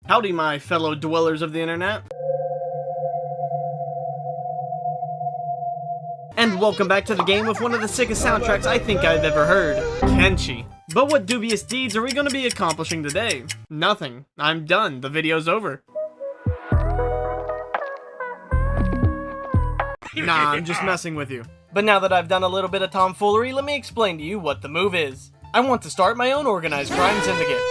Howdy, my fellow dwellers of the internet. And welcome back to the game with one of the sickest soundtracks I think I've ever heard, Kenshi. But what dubious deeds are we going to be accomplishing today? Nothing. I'm done. The video's over. Nah, I'm just messing with you. But now that I've done a little bit of tomfoolery, let me explain to you what the move is. I want to start my own organized crime syndicate.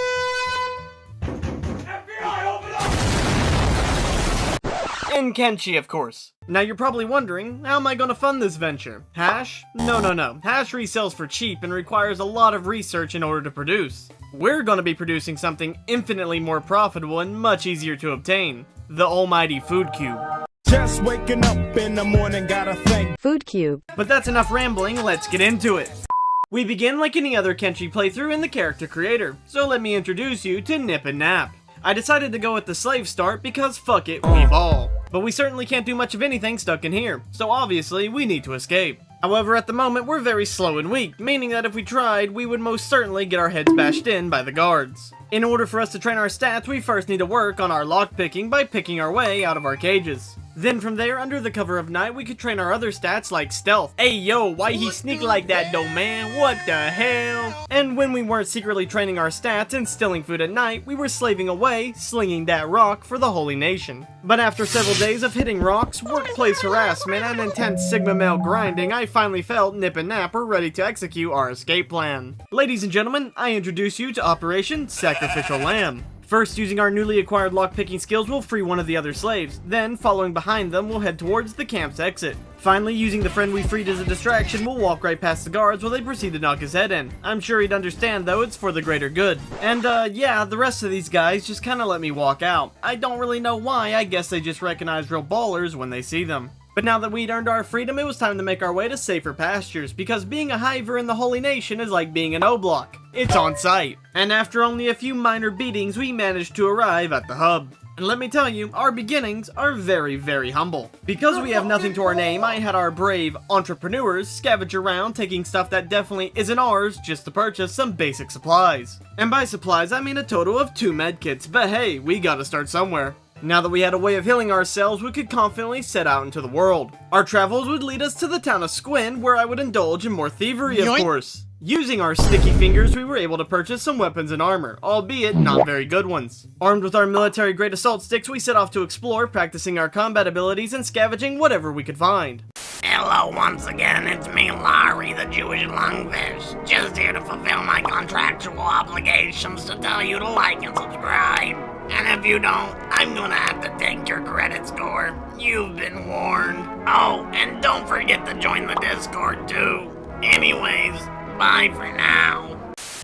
In Kenshi, of course. Now you're probably wondering, how am I gonna fund this venture? Hash? No. Hash resells for cheap and requires a lot of research in order to produce. We're gonna be producing something infinitely more profitable and much easier to obtain. The almighty FOODCUBE. Just waking up in the morning, gotta thank FOODCUBE. But that's enough rambling, let's get into it. We begin like any other Kenshi playthrough in the character creator, so let me introduce you to Nip and Nap. I decided to go with the slave start because fuck it, we ball. But we certainly can't do much of anything stuck in here, so obviously we need to escape. However, at the moment we're very slow and weak, meaning that if we tried, we would most certainly get our heads bashed in by the guards. In order for us to train our stats, we first need to work on our lockpicking by picking our way out of our cages. Then from there, under the cover of night, we could train our other stats like stealth. Hey yo, why he sneak like that though, man? What the hell? And when we weren't secretly training our stats and stealing food at night, we were slaving away, slinging that rock for the Holy Nation. But after several days of hitting rocks, workplace harassment, and intense Sigma male grinding, I finally felt Nip and Nap were ready to execute our escape plan. Ladies and gentlemen, I introduce you to Operation Sacrificial Lamb. First, using our newly acquired lockpicking skills, we'll free one of the other slaves. Then, following behind them, we'll head towards the camp's exit. Finally, using the friend we freed as a distraction, we'll walk right past the guards while they proceed to knock his head in. I'm sure he'd understand, though, it's for the greater good. And, yeah, the rest of these guys just kinda let me walk out. I don't really know why, I guess they just recognize real ballers when they see them. But now that we'd earned our freedom, it was time to make our way to safer pastures, because being a hiver in the Holy Nation is like being an O-block. It's on site. And after only a few minor beatings, we managed to arrive at the hub. And let me tell you, our beginnings are very, very humble. Because we have nothing to our name, I had our brave entrepreneurs scavenge around taking stuff that definitely isn't ours just to purchase some basic supplies. And by supplies, I mean a total of 2 medkits, but hey, we gotta start somewhere. Now that we had a way of healing ourselves, we could confidently set out into the world. Our travels would lead us to the town of Squin, where I would indulge in more thievery, of course. Using our sticky fingers, we were able to purchase some weapons and armor, albeit not very good ones. Armed with our military grade assault sticks, we set off to explore, practicing our combat abilities and scavenging whatever we could find. Hello once again, it's me, Larry, the Jewish lungfish. Just here to fulfill my contractual obligations to tell you to like and subscribe. And if you don't, I'm gonna have to take your credit score. You've been warned. Oh, and don't forget to join the Discord too. Anyways, bye for now.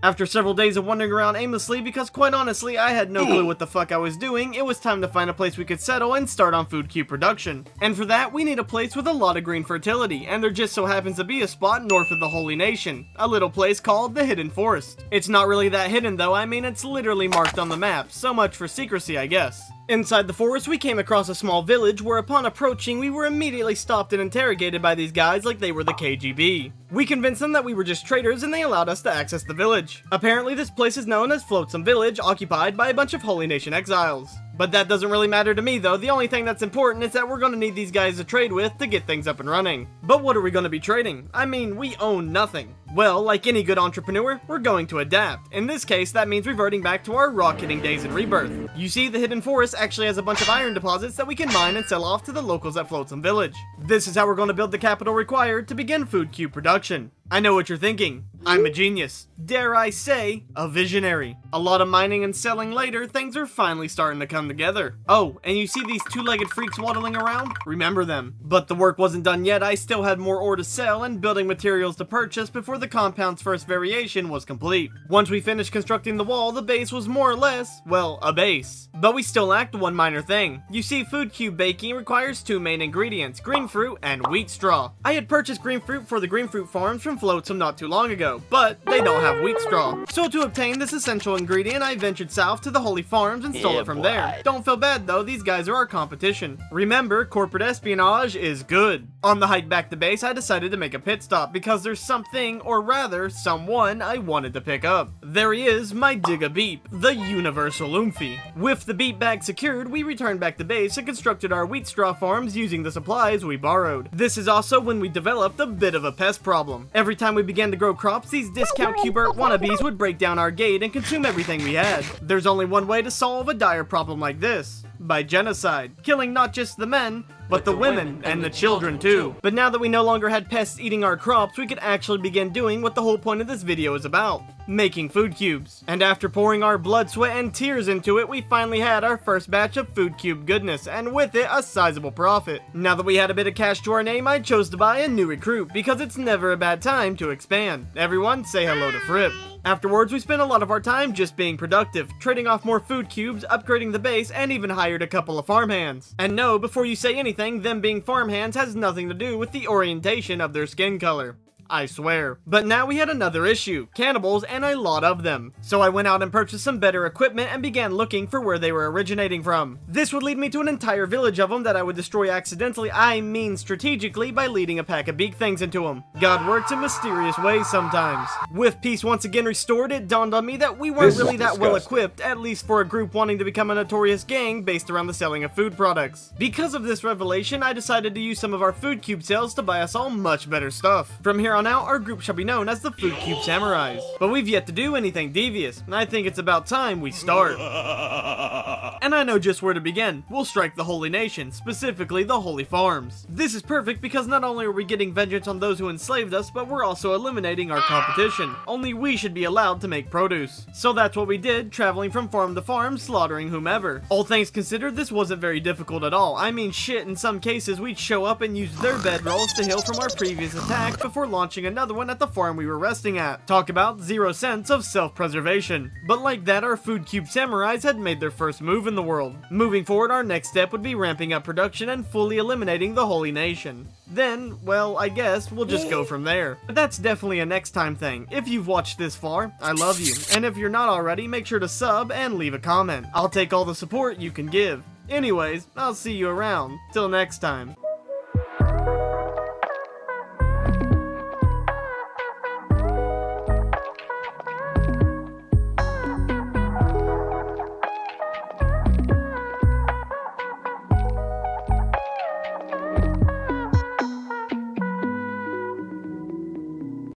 After several days of wandering around aimlessly, because quite honestly I had no clue what the fuck I was doing, it was time to find a place we could settle and start on FOODCUBE production. And for that, we need a place with a lot of green fertility, and there just so happens to be a spot north of the Holy Nation, a little place called the Hidden Forest. It's not really that hidden though, I mean it's literally marked on the map, so much for secrecy I guess. Inside the forest, we came across a small village where upon approaching, we were immediately stopped and interrogated by these guys like they were the KGB. We convinced them that we were just traders and they allowed us to access the village. Apparently, this place is known as Flotsam Village, occupied by a bunch of Holy Nation exiles. But that doesn't really matter to me though, the only thing that's important is that we're gonna need these guys to trade with to get things up and running. But what are we gonna be trading? I mean, we own nothing. Well, like any good entrepreneur, we're going to adapt. In this case, that means reverting back to our rock-hitting days in Rebirth. You see, the Hidden Forest actually has a bunch of iron deposits that we can mine and sell off to the locals at Flotsam Village. This is how we're going to build the capital required to begin FOODCUBE production. I know what you're thinking. I'm a genius. Dare I say, a visionary. A lot of mining and selling later, things are finally starting to come together. Oh, and you see these two-legged freaks waddling around? Remember them. But the work wasn't done yet, I still had more ore to sell and building materials to purchase before the compound's first variation was complete. Once we finished constructing the wall, the base was more or less, well, a base. But we still lacked one minor thing. You see, FOODCUBE baking requires 2 main ingredients, green fruit and wheat straw. I had purchased green fruit for the green fruit farms from Flotsam not too long ago, but they don't have wheat straw. So to obtain this essential ingredient, I ventured south to the Holy Farms and stole it from there. Don't feel bad though, these guys are our competition. Remember, corporate espionage is good. On the hike back to base, I decided to make a pit stop because there's something, or or rather, someone I wanted to pick up. There he is, my Dig-a-Beep, the universal Oomphy. With the beep bag secured, we returned back to base and constructed our wheat straw farms using the supplies we borrowed. This is also when we developed a bit of a pest problem. Every time we began to grow crops, these discount Cubert wannabes would break down our gate and consume everything we had. There's only one way to solve a dire problem like this: by genocide, killing not just the men, but the women and the children too. But now that we no longer had pests eating our crops, we could actually begin doing what the whole point of this video is about: making food cubes. And after pouring our blood, sweat, and tears into it, we finally had our first batch of food cube goodness, and with it, a sizable profit. Now that we had a bit of cash to our name, I chose to buy a new recruit, because it's never a bad time to expand. Everyone, say hello to Fripp. Afterwards, we spent a lot of our time just being productive, trading off more food cubes, upgrading the base, and even hired a couple of farmhands. And no, before you say anything, them being farmhands has nothing to do with the orientation of their skin color. I swear. But now we had another issue: cannibals, and a lot of them. So I went out and purchased some better equipment and began looking for where they were originating from. This would lead me to an entire village of them that I would destroy accidentally, I mean strategically, by leading a pack of beak things into them. God works in mysterious ways sometimes. With peace once again restored, it dawned on me that we weren't really that well equipped, at least for a group wanting to become a notorious gang based around the selling of food products. Because of this revelation, I decided to use some of our food cube sales to buy us all much better stuff. From here on out, our group shall be known as the FOODCUBE Samurais. But we've yet to do anything devious, and I think it's about time we start. And I know just where to begin. We'll strike the Holy Nation, specifically the Holy Farms. This is perfect because not only are we getting vengeance on those who enslaved us, but we're also eliminating our competition. Only we should be allowed to make produce. So that's what we did, traveling from farm to farm, slaughtering whomever. All things considered, this wasn't very difficult at all. I mean shit, in some cases we'd show up and use their bedrolls to heal from our previous attack before launching another one at the farm we were resting at. Talk about 0 sense of self-preservation. But like that, our FOODCUBE Samurais had made their first move in the world. Moving forward, our next step would be ramping up production and fully eliminating the Holy Nation. Then, well, I guess we'll just go from there. But that's definitely a next time thing. If you've watched this far, I love you. And if you're not already, make sure to sub and leave a comment. I'll take all the support you can give. Anyways, I'll see you around. Till next time.